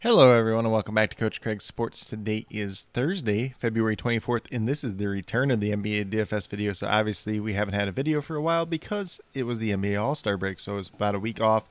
Hello, everyone, and welcome back to Coach Craig's Sports. Today is Thursday, February 24th, and this is the return of the NBA DFS video. So, obviously, we haven't had a video for a while because it was the NBA All-Star break, so it was about a week off.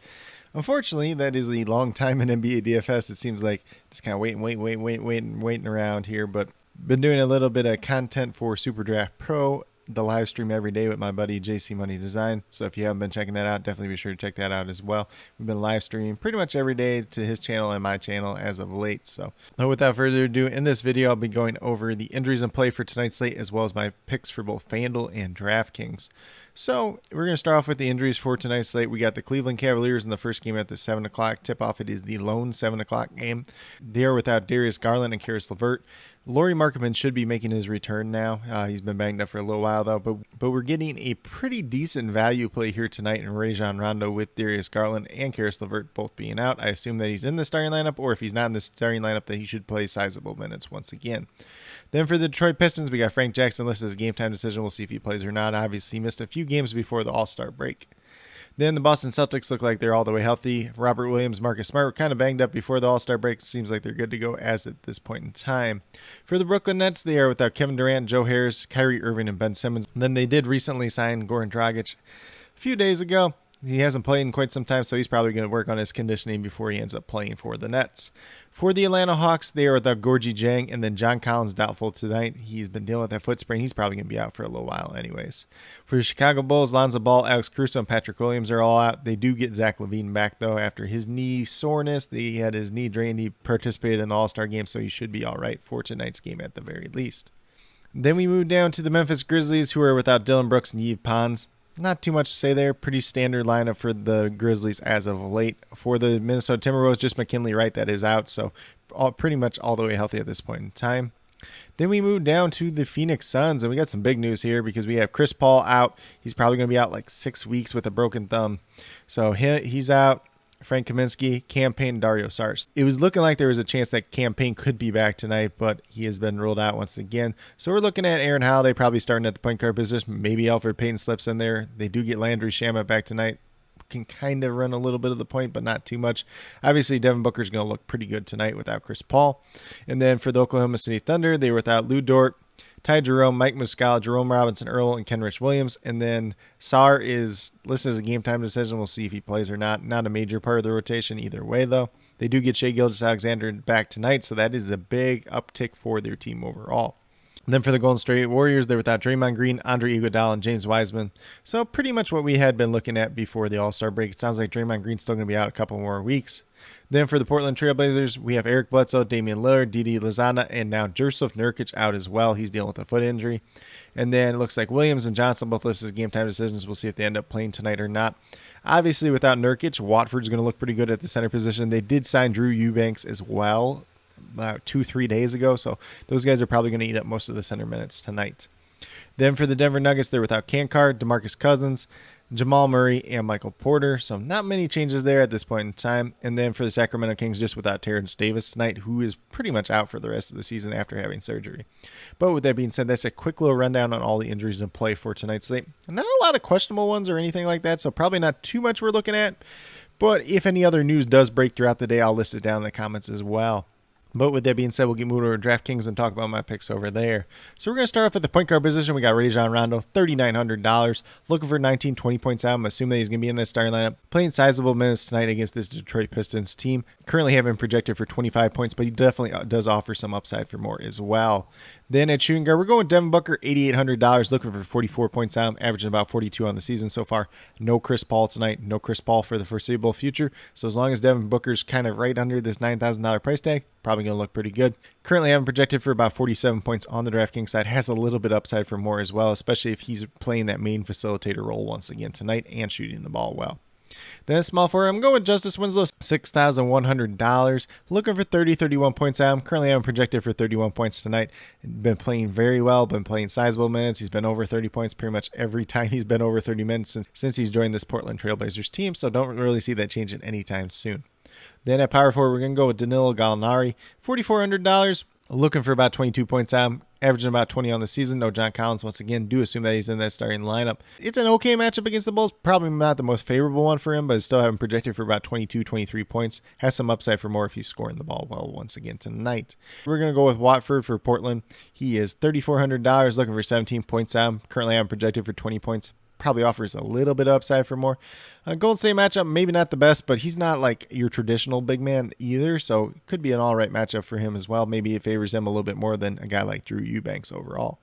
Unfortunately, that is a long time in NBA DFS. It seems like just kind of waiting around here, but been doing a little bit of content for Super Draft Pro, the live stream every day with my buddy JC Money Design. So if you haven't been checking that out, definitely be sure to check that out as well. We've been live streaming pretty much every day to his channel and my channel as of late. So without further ado, in this video, I'll be going over the injuries in play for tonight's slate, as well as my picks for both FanDuel and DraftKings. So we're going to start off with the injuries for tonight's slate. We got the Cleveland Cavaliers in the first game at the 7 o'clock tip-off. It is the lone 7 o'clock game. They are without Darius Garland and Karis LeVert. Lauri Markkanen should be making his return now. He's been banged up for a little while, though. But we're getting a pretty decent value play here tonight in Rajon Rondo with Darius Garland and Karis LeVert both being out. I assume that he's in the starting lineup, or if he's not in the starting lineup, that he should play sizable minutes once again. Then for the Detroit Pistons, we got Frank Jackson listed as a game-time decision. We'll see if he plays or not. Obviously, he missed a few games before the All-Star break. Then the Boston Celtics look like they're all the way healthy. Robert Williams, Marcus Smart were kind of banged up before the All-Star break. Seems like they're good to go as at this point in time. For the Brooklyn Nets, they are without Kevin Durant, Joe Harris, Kyrie Irving, and Ben Simmons. And then they did recently sign Goran Dragic a few days ago. He hasn't played in quite some time, so he's probably going to work on his conditioning before he ends up playing for the Nets. For the Atlanta Hawks, they are without Gorgie Jang, and then John Collins doubtful tonight. He's been dealing with that foot sprain. He's probably going to be out for a little while anyways. For the Chicago Bulls, Lonzo Ball, Alex Caruso, and Patrick Williams are all out. They do get Zach LaVine back, though, after his knee soreness. He had his knee drained. He participated in the All-Star game, so he should be all right for tonight's game at the very least. Then we move down to the Memphis Grizzlies, who are without Dylan Brooks and Yves Pons. Not too much to say there. Pretty standard lineup for the Grizzlies as of late. For the Minnesota Timberwolves, just McKinley Wright that is out, so pretty much all the way healthy at this point in time. Then we move down to the Phoenix Suns, and we got some big news here because we have Chris Paul out. He's probably going to be out like 6 weeks with a broken thumb. So he's out. Frank Kaminsky, Cam Payne, and Dario Saric. It was looking like there was a chance that Cam Payne could be back tonight, but he has been ruled out once again. So we're looking at Aaron Holiday probably starting at the point guard position. Maybe Alfred Payton slips in there. They do get Landry Shamet back tonight. Can kind of run a little bit of the point, but not too much. Obviously, Devin Booker's going to look pretty good tonight without Chris Paul. And then for the Oklahoma City Thunder, they were without Lou Dort, Ty Jerome, Mike Muscala, Jerome Robinson Earl, and Kenrich Williams. And then Sarr is listed as a game-time decision. We'll see if he plays or not. Not a major part of the rotation either way, though. They do get Shai Gilgeous-Alexander back tonight, so that is a big uptick for their team overall. And then for the Golden State Warriors, they're without Draymond Green, Andre Iguodala, and James Wiseman. So pretty much what we had been looking at before the All-Star break. It sounds like Draymond Green's still going to be out a couple more weeks. Then for the Portland Trailblazers, we have Eric Bledsoe, Damian Lillard, Didi Lozana, and now Jusuf Nurkic out as well. He's dealing with a foot injury. And then it looks like Williams and Johnson both listed as game-time decisions. We'll see if they end up playing tonight or not. Obviously, without Nurkic, Watford's going to look pretty good at the center position. They did sign Drew Eubanks as well about 2-3 days ago, so those guys are probably going to eat up most of the center minutes tonight. Then for the Denver Nuggets, they're without Kankar, DeMarcus Cousins, Jamal Murray, and Michael Porter. So not many changes there at this point in time. And then for the Sacramento Kings, just without Terrence Davis tonight, who is pretty much out for the rest of the season after having surgery. But with that being said, that's a quick little rundown on all the injuries in play for tonight's slate. Not a lot of questionable ones or anything like that, so probably not too much we're looking at. But if any other news does break throughout the day, I'll list it down in the comments as well. But with that being said, we'll get moved over to DraftKings and talk about my picks over there. So we're going to start off at the point guard position. We got Rajon Rondo, $3,900. Looking for 19, 20 points out. I'm assuming that he's going to be in the starting lineup. Playing sizable minutes tonight against this Detroit Pistons team. Currently have him projected for 25 points, but he definitely does offer some upside for more as well. Then at shooting guard, we're going with Devin Booker, $8,800. Looking for 44 points out. Averaging about 42 on the season so far. No Chris Paul tonight. No Chris Paul for the foreseeable future. So as long as Devin Booker's kind of right under this $9,000 price tag, probably going to look pretty good. Currently having projected for about 47 points on the DraftKings side. Has a little bit upside for more as well, especially if he's playing that main facilitator role once again tonight and shooting the ball well. Then a small forward, I'm going with Justice Winslow, $6,100. Looking for 30, 31 points out. I'm currently having projected for 31 points tonight. Been playing very well, been playing sizable minutes. He's been over 30 points pretty much every time he's been over 30 minutes since he's joined this Portland Trailblazers team, so don't really see that changing anytime soon. Then at power forward, we're going to go with Danilo Gallinari, $4,400. Looking for about 22 points out. averaging about 20 on the season. No John Collins once again. Do assume that he's in that starting lineup. It's an okay matchup against the Bulls. Probably not the most favorable one for him, but still have him projected for about 22, 23 points. Has some upside for more if he's scoring the ball well once again tonight. We're going to go with Watford for Portland. He is $3,400, looking for 17 points out. Currently I'm projected for 20 points. Probably offers a little bit of upside for more. Golden State matchup, maybe not the best, but he's not like your traditional big man either, so it could be an all right matchup for him as well. Maybe it favors him a little bit more than a guy like Drew Eubanks overall.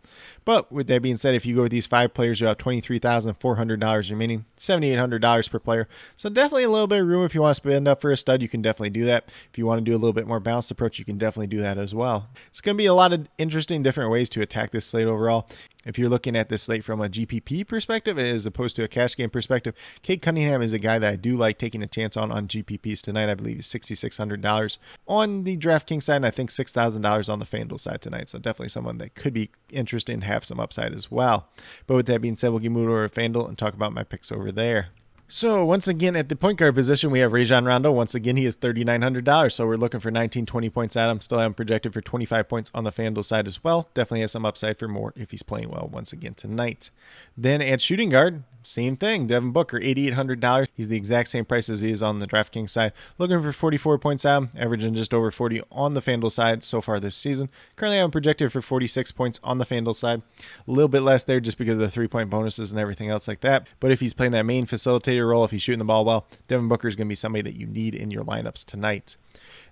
But with that being said, if you go with these 5 players, you have $23,400 remaining, $7,800 per player. So definitely a little bit of room if you want to spend up for a stud, you can definitely do that. If you want to do a little bit more balanced approach, you can definitely do that as well. It's going to be a lot of interesting different ways to attack this slate overall. If you're looking at this slate from a GPP perspective as opposed to a cash game perspective, Cade Cunningham is a guy that I do like taking a chance on GPPs tonight. I believe he's $6,600 on the DraftKings side, and I think $6,000 on the FanDuel side tonight. So definitely someone that could be interesting and have some upside as well. But with that being said, we'll move over to FanDuel and talk about my picks over there. So once again, at the point guard position, we have Rajon Rondo. Once again, he is $3,900. So we're looking for 19, 20 points at him. Still have him projected for 25 points on the FanDuel side as well. Definitely has some upside for more if he's playing well once again tonight. Then at shooting guard, same thing. Devin Booker, $8,800. He's the exact same price as he is on the DraftKings side. Looking for 44 points out, averaging just over 40 on the FanDuel side so far this season. Currently, I'm projected for 46 points on the FanDuel side. A little bit less there just because of the 3-point bonuses and everything else like that. But if he's playing that main facilitator role, if he's shooting the ball well, Devin Booker is going to be somebody that you need in your lineups tonight.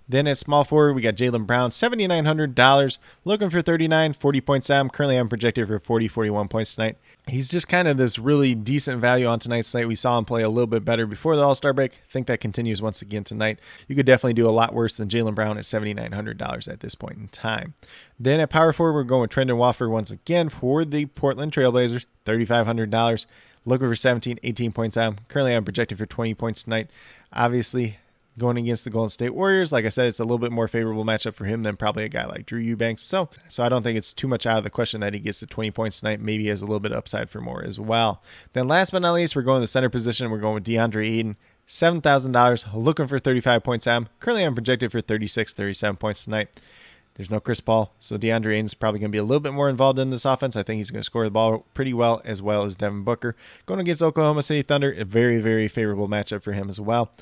Then at small forward, we got Jaylen Brown, $7,900, looking for 39, 40 points out. Currently, I'm projected for 40, 41 points tonight. He's just kind of this really decent value on tonight's slate. We saw him play a little bit better before the All-Star break. I think that continues once again tonight. You could definitely do a lot worse than Jaylen Brown at $7,900 at this point in time. Then at power forward, we're going with Trendon Watford once again for the Portland Trailblazers, $3,500. Looking for 17, 18 points out. Currently, I'm projected for 20 points tonight. Obviously, going against the Golden State Warriors, like I said, it's a little bit more favorable matchup for him than probably a guy like Drew Eubanks. So I don't think it's too much out of the question that he gets to 20 points tonight. Maybe he has a little bit of upside for more as well. Then last but not least, we're going to the center position. We're going with DeAndre Ayton, $7,000, looking for 35 points out. Currently, I'm projected for 36, 37 points tonight. There's no Chris Paul, so DeAndre Ayton's probably going to be a little bit more involved in this offense. I think he's going to score the ball pretty well as Devin Booker. Going against Oklahoma City Thunder, a very, very favorable matchup for him as well.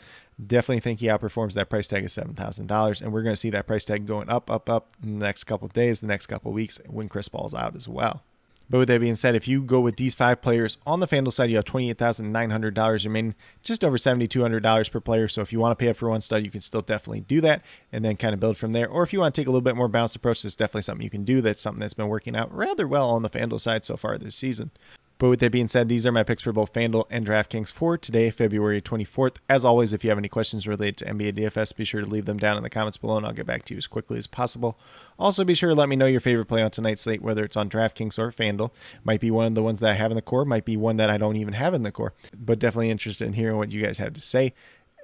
Definitely think he outperforms that price tag of $7,000, and we're going to see that price tag going up in the next couple of days, the next couple of weeks when Chris Paul's out as well. But with that being said, if you go with these 5 players on the FanDuel side, you have $28,900 remaining, just over $7,200 per player. So if you want to pay up for one stud, you can still definitely do that and then kind of build from there. Or if you want to take a little bit more balanced approach, that's definitely something you can do. That's something that's been working out rather well on the FanDuel side so far this season. But with that being said, these are my picks for both FanDuel and DraftKings for today, February 24th. As always, if you have any questions related to NBA DFS, be sure to leave them down in the comments below, and I'll get back to you as quickly as possible. Also, be sure to let me know your favorite play on tonight's slate, whether it's on DraftKings or FanDuel. Might be one of the ones that I have in the core, might be one that I don't even have in the core, but definitely interested in hearing what you guys have to say.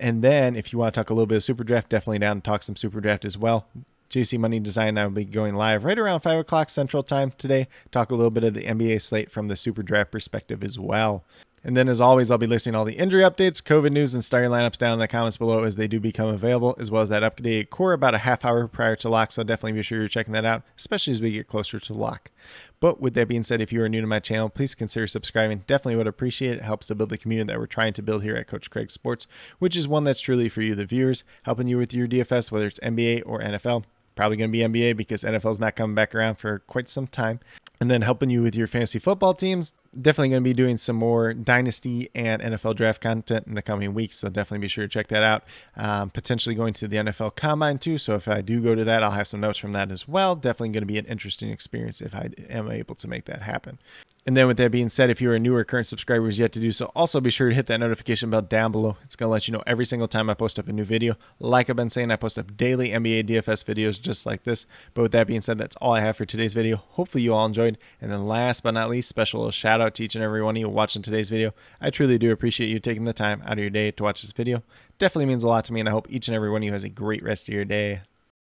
And then if you want to talk a little bit of Super Draft, definitely down to talk some Super Draft as well. JC Money Design and I will be going live right around 5 o'clock Central Time today. Talk a little bit of the NBA slate from the Super Draft perspective as well. And then, as always, I'll be listing all the injury updates, COVID news, and starting lineups down in the comments below as they do become available, as well as that updated core about a half hour prior to lock. So definitely be sure you're checking that out, especially as we get closer to lock. But with that being said, if you are new to my channel, please consider subscribing. Definitely would appreciate it. It helps to build the community that we're trying to build here at Coach Craig Sports, which is one that's truly for you, the viewers, helping you with your DFS, whether it's NBA or NFL. Probably going to be NBA because NFL is not coming back around for quite some time. And then helping you with your fantasy football teams. Definitely going to be doing some more Dynasty and NFL draft content in the coming weeks, so definitely be sure to check that out. Potentially going to the NFL Combine too, so if I do go to that, I'll have some notes from that as well. Definitely going to be an interesting experience if I am able to make that happen. And then with that being said, if you're a new or current subscriber who's yet to do so, also be sure to hit that notification bell down below. It's going to let you know every single time I post up a new video. Like I've been saying, I post up daily NBA DFS videos just like this. But with that being said, that's all I have for today's video. Hopefully you all enjoyed. And then last but not least, special shout out to each and every one of you watching today's video. I truly do appreciate you taking the time out of your day to watch this video. Definitely means a lot to me, and I hope each and every one of you has a great rest of your day.